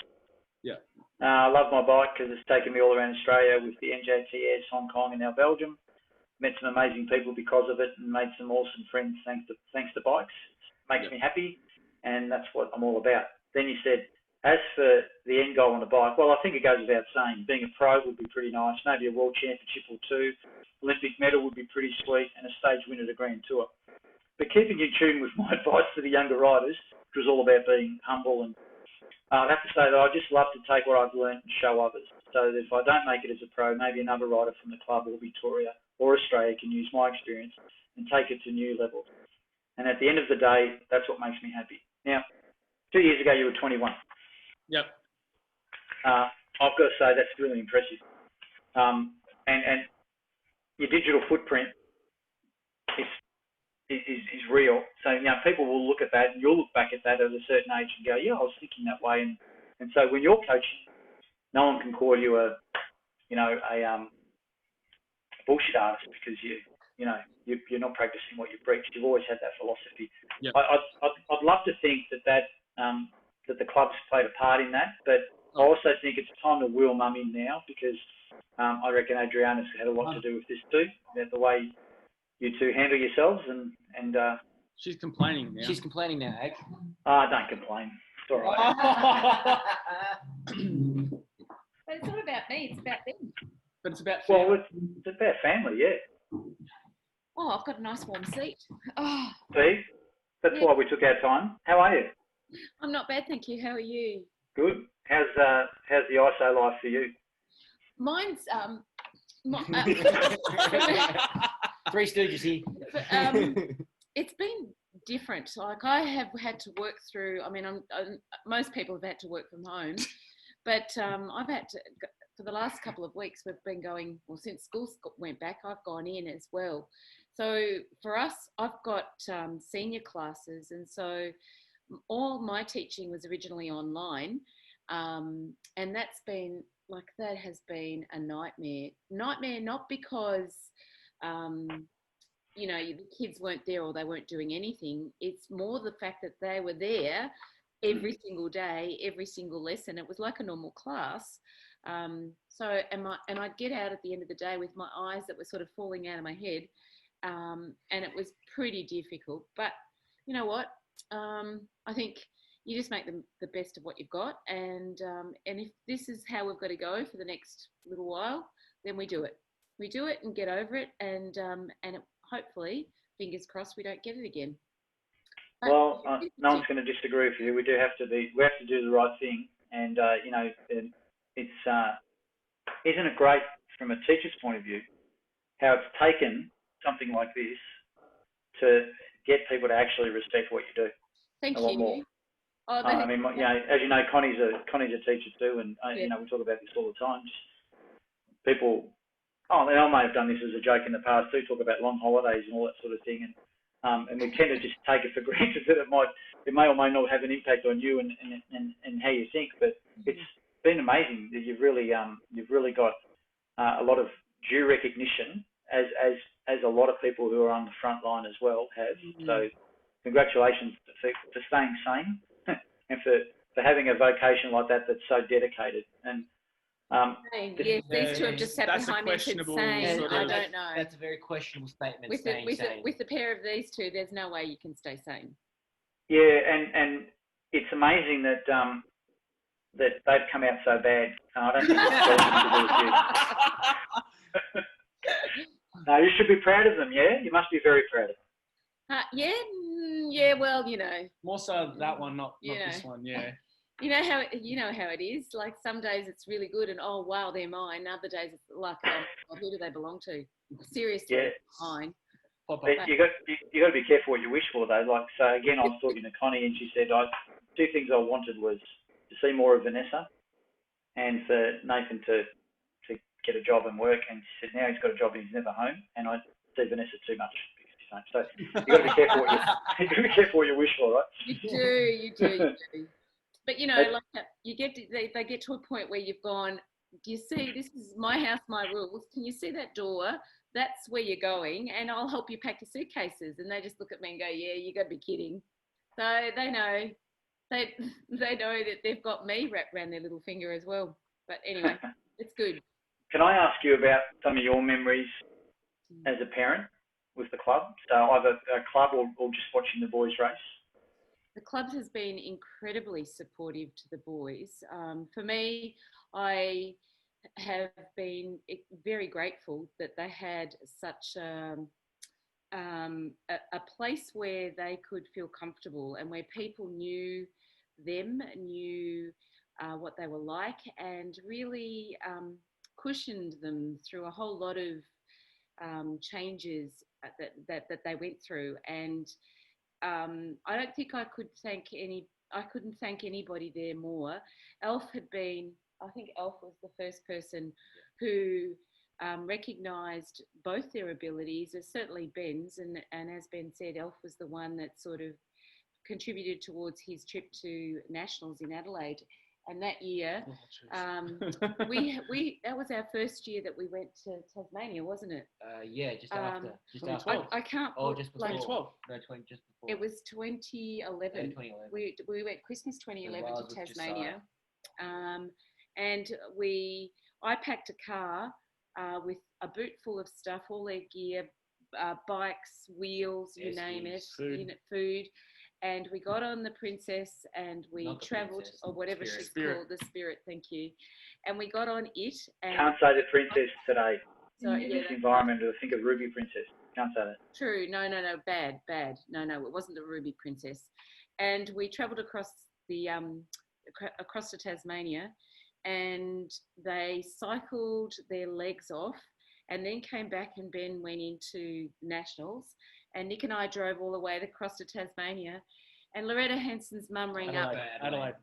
Yeah. I love my bike because it's taken me all around Australia with the NJTS, Hong Kong, and now Belgium. Met some amazing people because of it and made some awesome friends thanks to bikes. Makes me happy, and that's what I'm all about. Then you said, as for the end goal on the bike, well, I think it goes without saying. Being a pro would be pretty nice. Maybe a world championship or two. Olympic medal would be pretty sweet, and a stage win at a Grand Tour. But keeping in tune with my advice to the younger riders, which was all about being humble, and I'd have to say that I just love to take what I've learned and show others. So that if I don't make it as a pro, maybe another rider from the club or Victoria or Australia can use my experience and take it to new levels. And at the end of the day, that's what makes me happy. Now, 2 years ago, you were 21. Yep. I've got to say that's really impressive. And your digital footprint is real. So, you know, people will look at that and you'll look back at that at a certain age and go, yeah, I was thinking that way. And so when you're coaching, no one can call you a bullshit artist because you're not practicing what you preach. You've always had that philosophy. Yep. I'd love to think that the club's played a part in that, but I also think it's time to wheel mum in now because I reckon Adriana's had a lot to do with this too, about the way you two handle yourselves and she's complaining now. She's complaining now, eh? Don't complain. It's all right. But it's not about me, it's about them. But it's about family. Well, it's about family, yeah. Oh, I've got a nice warm seat. Oh, See? That's why we took our time. How are you? I'm not bad, thank you. How are you? Good. How's the ISO life for you? Mine's Three Stooges here. it's been different. Like I have had to work through. I mean, most people have had to work from home, but I've had to for the last couple of weeks, we've been going, well, since school went back, I've gone in as well. So for us, I've got senior classes, and so all my teaching was originally online, and that has been a nightmare. Nightmare, not because the kids weren't there or they weren't doing anything. It's more the fact that they were there every single day, every single lesson. It was like a normal class. And I'd get out at the end of the day with my eyes that were sort of falling out of my head. And it was pretty difficult. But you know what? I think you just make the best of what you've got. And if this is how we've got to go for the next little while, then we do it. We do it and get over it. And hopefully, fingers crossed, we don't get it again. Well, no one's going to disagree with you. We have to do the right thing, and it's isn't it great from a teacher's point of view how it's taken something like this to get people to actually respect what you do. Thank a lot you. More. Oh, I mean, as you know, Connie's a teacher too, and we talk about this all the time. Just people. I may have done this as a joke in the past too. Talk about long holidays and all that sort of thing, and we tend to just take it for granted that it may or may not have an impact on you and how you think. But it's been amazing that you've really got a lot of due recognition as a lot of people who are on the front line as well have. So congratulations for staying sane and for having a vocation like that that's so dedicated. And yes, these two have just sat behind me and said sane. I don't know. That's a very questionable statement. With a pair of these two, there's no way you can stay sane. Yeah, and it's amazing that that they've come out so bad. I don't think it's got anything to do with you. No, you should be proud of them. Yeah, you must be very proud of them. Yeah. Well, more so that one, not this one. Yeah. You know how it is. Like some days it's really good, and oh wow, they're mine. Other days it's like, who do they belong to? Seriously, mine. You got to be careful what you wish for, though. Like, so again, I was talking to Connie, and she said, two things I wanted was to see more of Vanessa, and for Nathan to get a job and work. And she said now he's got a job and he's never home, and I see Vanessa too much because he's home. So you got to be careful what you wish for, right? You do. But they get to a point where you've gone, do you see, this is my house, my rules. Can you see that door? That's where you're going, and I'll help you pack your suitcases. And they just look at me and go, yeah, you got to be kidding. So they know that they've got me wrapped around their little finger as well. But anyway, it's good. Can I ask you about some of your memories as a parent with the club? So either a club or just watching the boys race? The club has been incredibly supportive to the boys. For me, I have been very grateful that they had such a place where they could feel comfortable and where people knew them, knew what they were like, and really cushioned them through a whole lot of changes that they went through. And I don't think I couldn't thank anybody there more. I think Elf was the first person who recognised both their abilities, as certainly Ben's, and as Ben said, Elf was the one that sort of contributed towards his trip to Nationals in Adelaide. And that year, that was our first year that we went to Tasmania, wasn't it? Just after. Just after. I can't. Oh, just before. 2012. No, just before. It was 2011. Yeah, 2011. We went Christmas 2011 to Tasmania, and I packed a car with a boot full of stuff, all their gear, bikes, wheels, you name it, food. And we got on the Princess and we travelled, or whatever she's called, the Spirit, thank you. And we got on it. And can't say the Princess today. In this environment, I think of Ruby Princess. Can't say that. True. No, bad. No, it wasn't the Ruby Princess. And we travelled across to Tasmania, and they cycled their legs off and then came back, and Ben went into Nationals, and Nic and I drove all the way across to Tasmania. And Loretta Henson's mum rang up. Adelaide,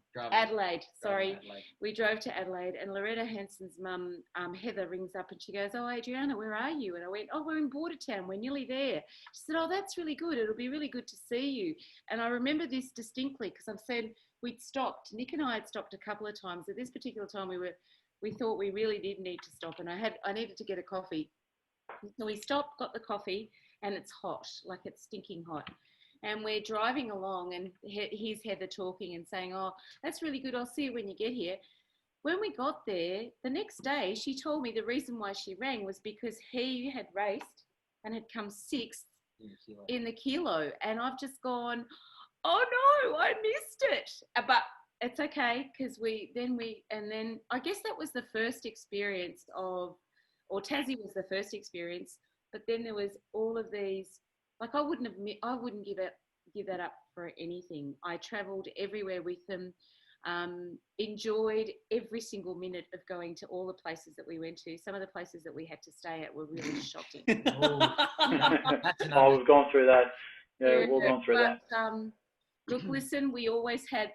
sorry. Adelaide. We drove to Adelaide, and Loretta Henson's mum, Heather, rings up and she goes, "Oh, Adriana, where are you?" And I went, "Oh, we're in Bordertown. We're nearly there." She said, "Oh, that's really good. It'll be really good to see you." And I remember this distinctly because I've said we'd stopped. Nick and I had stopped a couple of times. At this particular time, we thought we really did need to stop, and I needed to get a coffee. So we stopped, got the coffee, and it's hot, like it's stinking hot. And we're driving along, and here's Heather talking and saying, "Oh, that's really good. I'll see you when you get here." When we got there, the next day, she told me the reason why she rang was because he had raced and had come sixth in the kilo. And I've just gone, "Oh no, I missed it." But it's okay because then I guess that was the first experience or Tassie was the first experience. But then there was all of these. Like I wouldn't give that up for anything. I travelled everywhere with them, enjoyed every single minute of going to all the places that we went to. Some of the places that we had to stay at were really shocking. We've gone through that. Yeah, we've gone through that. Look, listen, I always had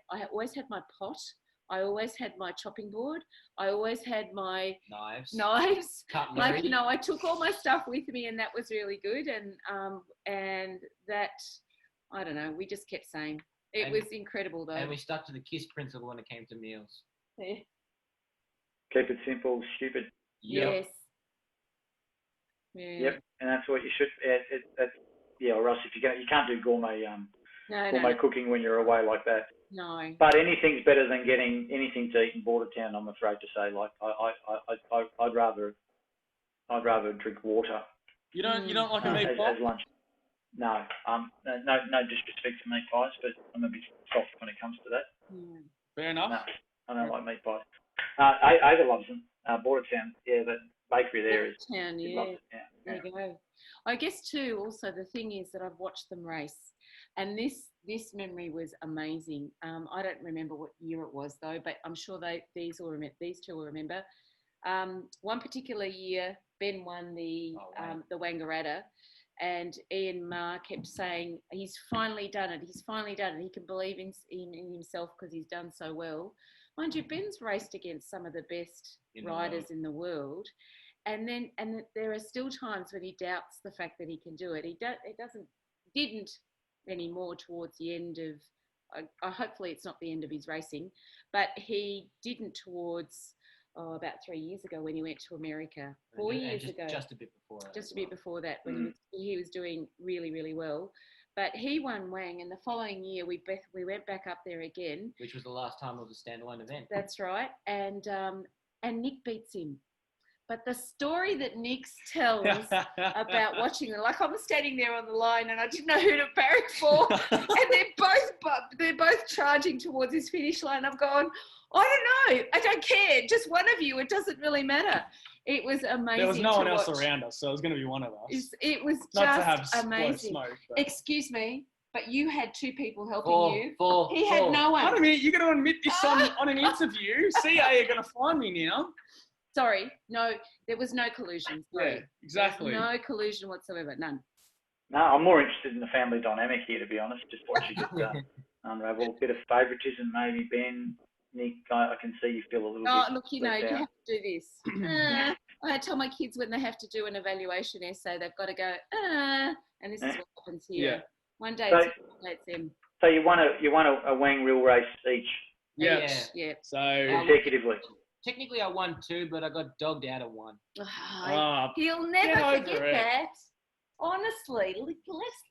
my pot. I always had my chopping board. I always had my knives. Cutlery. Like, I took all my stuff with me, and that was really good. And that, I don't know, we just kept saying. It was incredible, though. And we stuck to the KISS principle when it came to meals. Yeah. Keep it simple, stupid. Yes. Yeah. Yep, and that's what you should. Or else if you can't do gourmet cooking when you're away like that. No. But anything's better than getting anything to eat in Bordertown, I'm afraid to say. Like I'd rather drink water. You don't like a meat pie? As lunch. No. No disrespect to meat pies, but I'm a bit soft when it comes to that. Fair enough. No, I don't like meat pies. Ava loves them. Bordertown, the bakery there is. Bordertown, yeah. Loves it. Yeah. There you go. I guess too. Also, the thing is that I've watched them race, and this memory was amazing. I don't remember what year it was though, but I'm sure these two will remember. One particular year, Ben won the Wangaratta, and Ian Maher kept saying, "He's finally done it. He's finally done it. He can believe in himself because he's done so well." Mind you, Ben's raced against some of the best riders in the world. And there are still times when he doubts the fact that he can do it. Didn't anymore towards the end of, hopefully it's not the end of his racing, but he didn't towards about 3 years ago when he went to America. 4 years ago. Just a bit before that. Just a bit before that when he was doing really, really well. But he won Wang, and the following year we went back up there again. Which was the last time it was a standalone event. That's right. And Nick beats him. But the story that Nick tells about watching them, like I'm standing there on the line and I didn't know who to barrack for, and they're both charging towards his finish line. I've gone, I don't know, I don't care, just one of you, it doesn't really matter. It was amazing. There was no one else around us, so it was going to be one of us. It was not just to have amazing. Smoke, but... Excuse me, but you had two people helping you. He had no one. Wait a minute, you're going to admit this on an interview. See how you're going to find me now. Sorry, no, there was no collusion. Sorry. Yeah, exactly. No collusion whatsoever, none. No, I'm more interested in the family dynamic here, to be honest. Just watching it unravel. A bit of favouritism, maybe. Ben, Nick, I can see you feel a little bit. Oh, look, you have to do this. I tell my kids when they have to do an evaluation essay, they've got to go, and this is what happens here. Yeah. One day it's them. So you won a Wang real race each. Yes. Yeah. So consecutively. Technically, I won 2, but I got dogged out of 1. He'll never forget that. Honestly, let's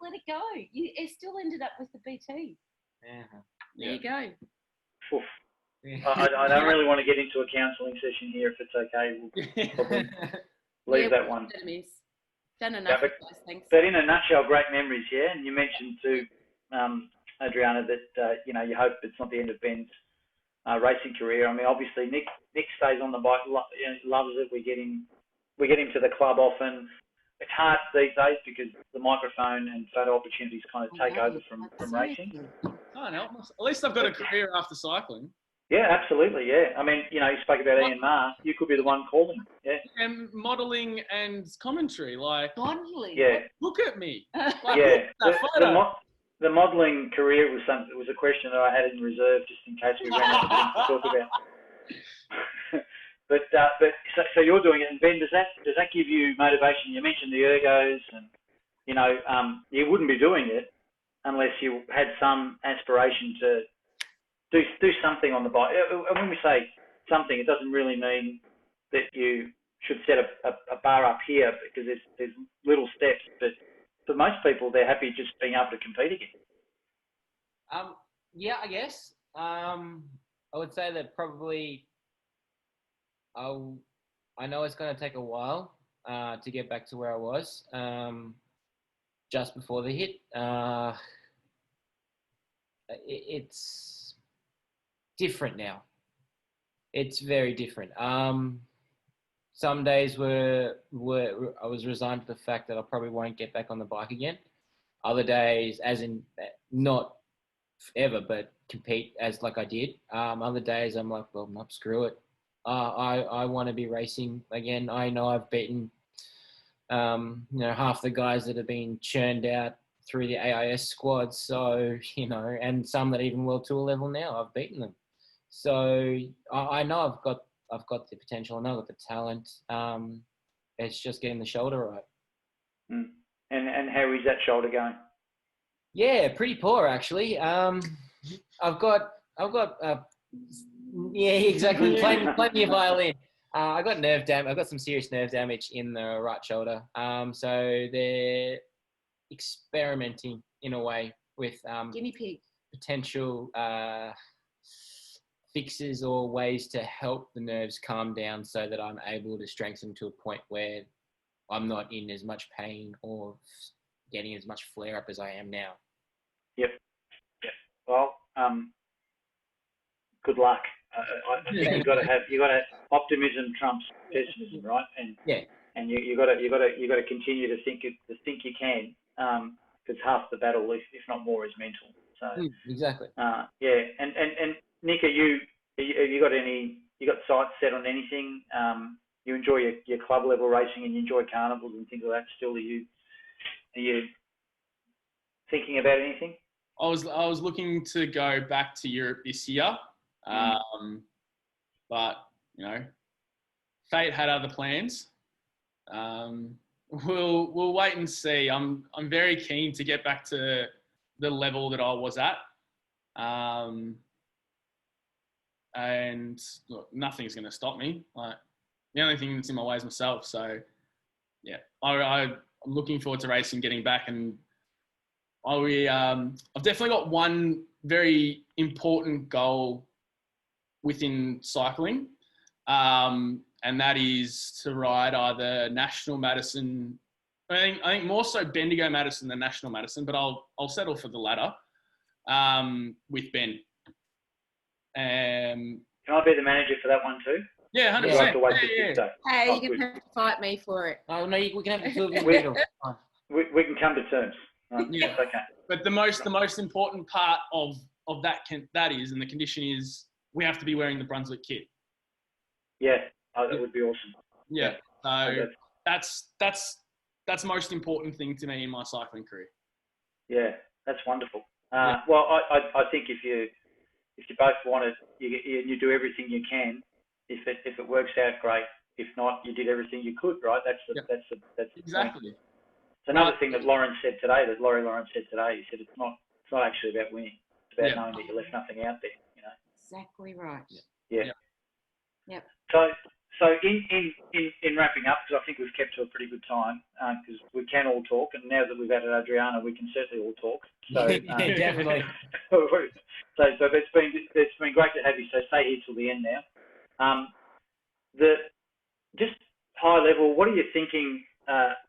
let it go. It still ended up with the BT. There you go. Oof. I don't really want to get into a counselling session here. If it's okay, we'll probably leave that one. Done enough of those things. But in a nutshell, great memories, yeah. And you mentioned too, Adriana, that you hope it's not the end of Ben's racing career. I mean, obviously Nick stays on the bike, loves it. We get him to the club often. It's hard these days because the microphone and photo opportunities kind of take over from racing. Oh no, at least I've got a career after cycling. Yeah, absolutely. Yeah, I mean, you spoke about Ian Maher. You could be the one calling. Yeah. And modelling and commentary, like modelling. Yeah. Look at me. Like, yeah. the modelling career was a question that I had in reserve just in case we ran out of things to talk about. but so you're doing it, and Ben, does that give you motivation? You mentioned the ergos, and you wouldn't be doing it unless you had some aspiration to do something on the bike. And when we say something, it doesn't really mean that you should set a bar up here, because there's little steps, but for most people, they're happy just being able to compete again. Yeah, I guess. I would say that probably I know it's going to take a while to get back to where I was just before the hit. It's different now. It's very different. Some days I was resigned to the fact that I probably won't get back on the bike again. Other days, as in not ever, but compete as like I did. Other days I'm like, well, no, screw it. I want to be racing again. I know I've beaten, half the guys that have been churned out through the AIS squad. So, and some that even World Tour level now, I've beaten them. So I know I've got the potential. I know I've got the talent. It's just getting the shoulder right. Mm. And how is that shoulder going? Yeah, pretty poor actually. I've got yeah, exactly. Playing your violin. I got nerve damage. I've got some serious nerve damage in the right shoulder. So they're experimenting in a way with guinea pig potential fixes or ways to help the nerves calm down so that I'm able to strengthen to a point where I'm not in as much pain or getting as much flare up as I am now. Yep. Well, good luck. I think you got to have optimism trumps pessimism, right? And you got to continue to think you can, because half the battle, if not more, is mental. So exactly. Yeah. And Nic, have you got sights set on anything? You enjoy your club level racing and you enjoy carnivals and things like that still? Are you thinking about anything? I was looking to go back to Europe this year, but fate had other plans. We'll wait and see. I'm very keen to get back to the level that I was at, and look, nothing's going to stop me. Like, the only thing that's in my way is myself. So yeah, I'm looking forward to racing, getting back, and I've definitely got one very important goal within cycling, and that is to ride either National Madison. I think more so Bendigo Madison than National Madison, but I'll settle for the latter with Ben. Can I be the manager for that one too? Yeah, 100%. Hey, you can have to fight me for it. Oh no, we can have two of you in the middle. We can come to terms. Yeah. Okay. But the most important part of that is, and the condition is, we have to be wearing the Brunswick kit. Yeah, that would be awesome. Yeah. So that's the most important thing to me in my cycling career. Yeah, that's wonderful. Well, I think if you both want it, you do everything you can. If it works out, great. If not, you did everything you could, right? That's exactly. It's another thing that Laurie Lawrence said today. He said it's not actually about winning. It's about knowing that you left nothing out there. Exactly right. Yeah. Yep. So in wrapping up, because I think we've kept to a pretty good time, because we can all talk, and now that we've added Adriana, we can certainly all talk. So definitely. So it's been great to have you. So stay here till the end now. Just high level, what are you thinking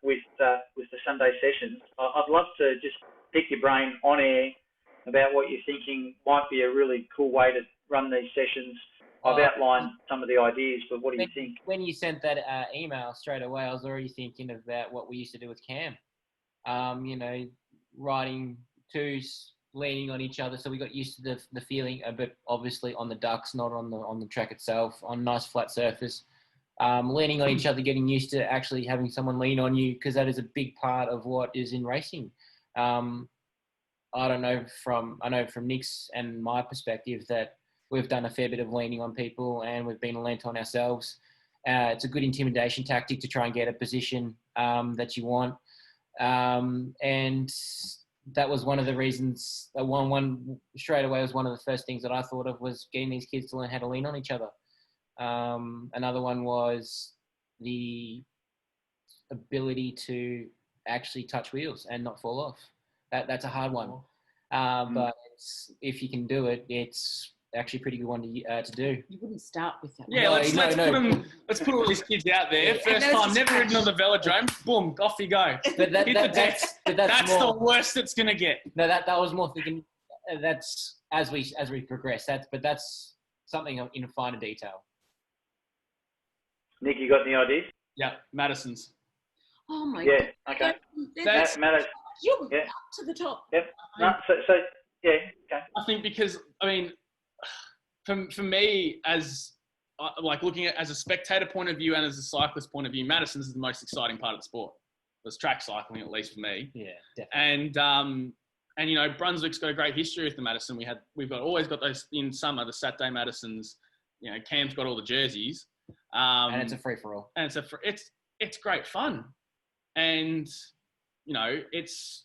with the Sunday sessions? I'd love to just pick your brain on air about what you're thinking might be a really cool way to run these sessions. I've outlined some of the ideas, but what do you think? When you sent that email straight away, I was already thinking about what we used to do with Cam. Riding twos, leaning on each other, so we got used to the feeling, but obviously on the ducks, not on the track itself, on a nice flat surface. Leaning on each other, getting used to actually having someone lean on you, because that is a big part of what is in racing. I know from Nic's and my perspective that we've done a fair bit of leaning on people and we've been lent on ourselves. It's a good intimidation tactic to try and get a position that you want. And that was one of the reasons, one straight away was one of the first things that I thought of was getting these kids to learn how to lean on each other. Another one was the ability to actually touch wheels and not fall off. That's a hard one. But if you can do it, it's actually a pretty good one to do. You wouldn't start with that. Yeah, let's put all these kids out there. First time, never ridden on the velodrome. Boom, off you go. That's the worst it's gonna get. No, that was more thinking. That's as we progress. That's something in finer detail. Nic, you got any ideas? Yeah, Madison's. Oh my God. Yeah, okay. That's you're up to the top. Yep. No, so yeah, okay. I think because for me, as like looking at as a spectator point of view and as a cyclist point of view, Madison's is the most exciting part of the sport. There's track cycling, at least for me. Yeah, definitely. And Brunswick's got a great history with the Madison. We've always got those in summer, the Saturday Madisons. Cam's got all the jerseys. And it's a free for all. And it's great fun, and it's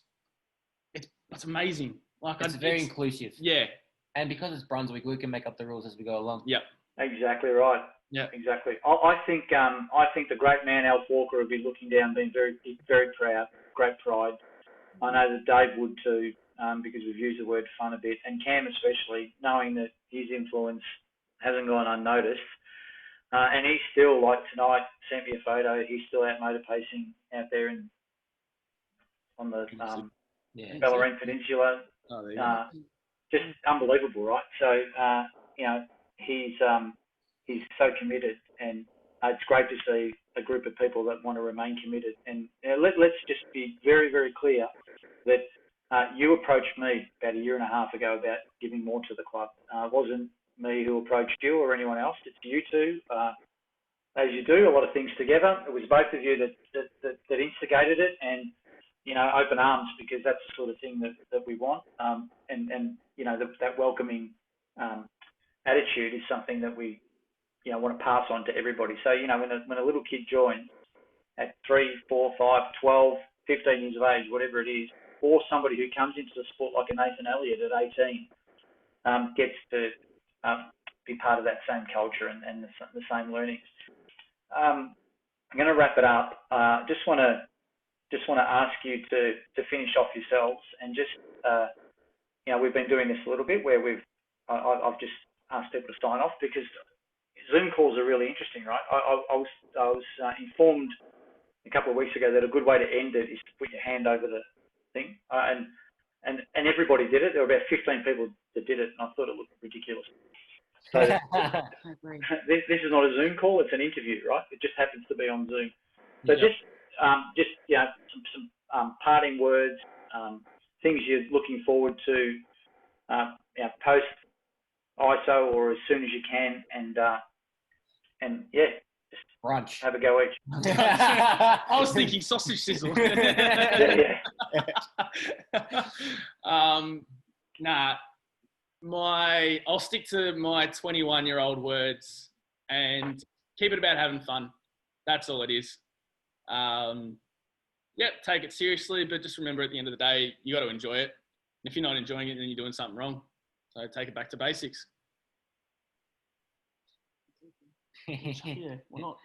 amazing. Like it's very inclusive. Yeah. And because it's Brunswick, we can make up the rules as we go along. Yep. Exactly right. Yeah. Exactly. I think the great man Alf Walker would be looking down, being very, very proud, great pride. I know that Dave would too, because we've used the word fun a bit, and Cam especially, knowing that his influence hasn't gone unnoticed. And he's still, like tonight, sent me a photo. He's still out motor pacing out there on the Bellarine Peninsula. Oh, there you go. Just unbelievable, right? So, he's so committed, and it's great to see a group of people that want to remain committed. And let's just be very, very clear that you approached me about a year and a half ago about giving more to the club. It wasn't me who approached you or anyone else. It's you two. As you do a lot of things together, it was both of you that instigated it, and open arms, because that's the sort of thing that we want. And that welcoming attitude is something that we want to pass on to everybody. So when a little kid joins at 3, 4, 5, 12, 15 years of age, whatever it is, or somebody who comes into the sport like a Nathan Elliott at 18 gets to be part of that same culture and the same learnings. I'm going to wrap it up. Just want to ask you to finish off yourselves, and just we've been doing this a little bit where I've just asked people to sign off, because Zoom calls are really interesting, right? I was informed a couple of weeks ago that a good way to end it is to put your hand over the thing, and everybody did it. There were about 15 people that did it, and I thought it looked ridiculous. So this is not a Zoom call; it's an interview, right? It just happens to be on Zoom. So some parting words, things you're looking forward to post ISO or as soon as you can, and just brunch. Have a go each. I was thinking sausage sizzle. I'll stick to my 21-year-old words and keep it about having fun. That's all it is. Take it seriously, but just remember at the end of the day, you got to enjoy it. If you're not enjoying it, then you're doing something wrong. So take it back to basics. Yeah, why not?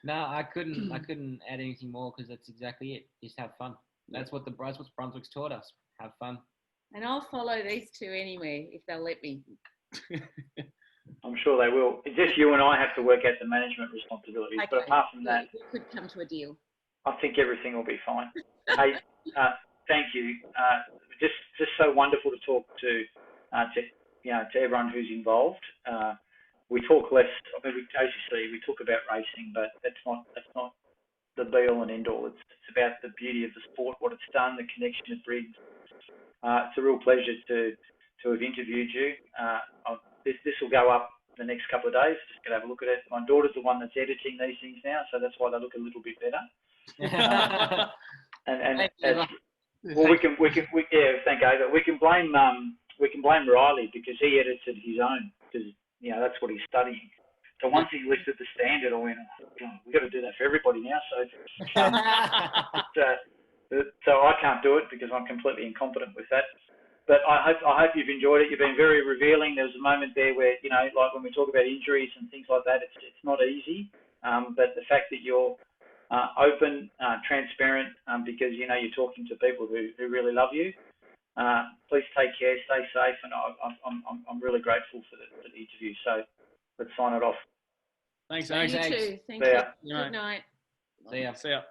No, I couldn't add anything more, because that's exactly it. Just have fun. That's what Brunswick's taught us. Have fun. And I'll follow these two anyway, if they'll let me. I'm sure they will. It's just you and I have to work out the management responsibilities. Okay. But apart from that, we could come to a deal. I think everything will be fine. Hey, thank you. Just so wonderful to talk to everyone who's involved. We talk less. I mean, as you see, we talk about racing, but that's not the be all and end all. It's about the beauty of the sport, what it's done, the connection it brings. It's a real pleasure to have interviewed you. This will go up the next couple of days. Just going to have a look at it. My daughter's the one that's editing these things now, so that's why they look a little bit better. And Well, thank you. We can blame Riley because he edited his own because that's what he's studying. So once he lifted the standard, I went, we've got to do that for everybody now. So I can't do it because I'm completely incompetent with that. But I hope you've enjoyed it. You've been very revealing. There was a moment there where, like when we talk about injuries and things like that, it's not easy. But the fact that you're open, transparent, because you're talking to people who really love you. Please take care, stay safe, and I'm really grateful for the interview. So let's sign it off. Thanks, You Alex. too. Thank See you. ya. Good night. See ya. See ya.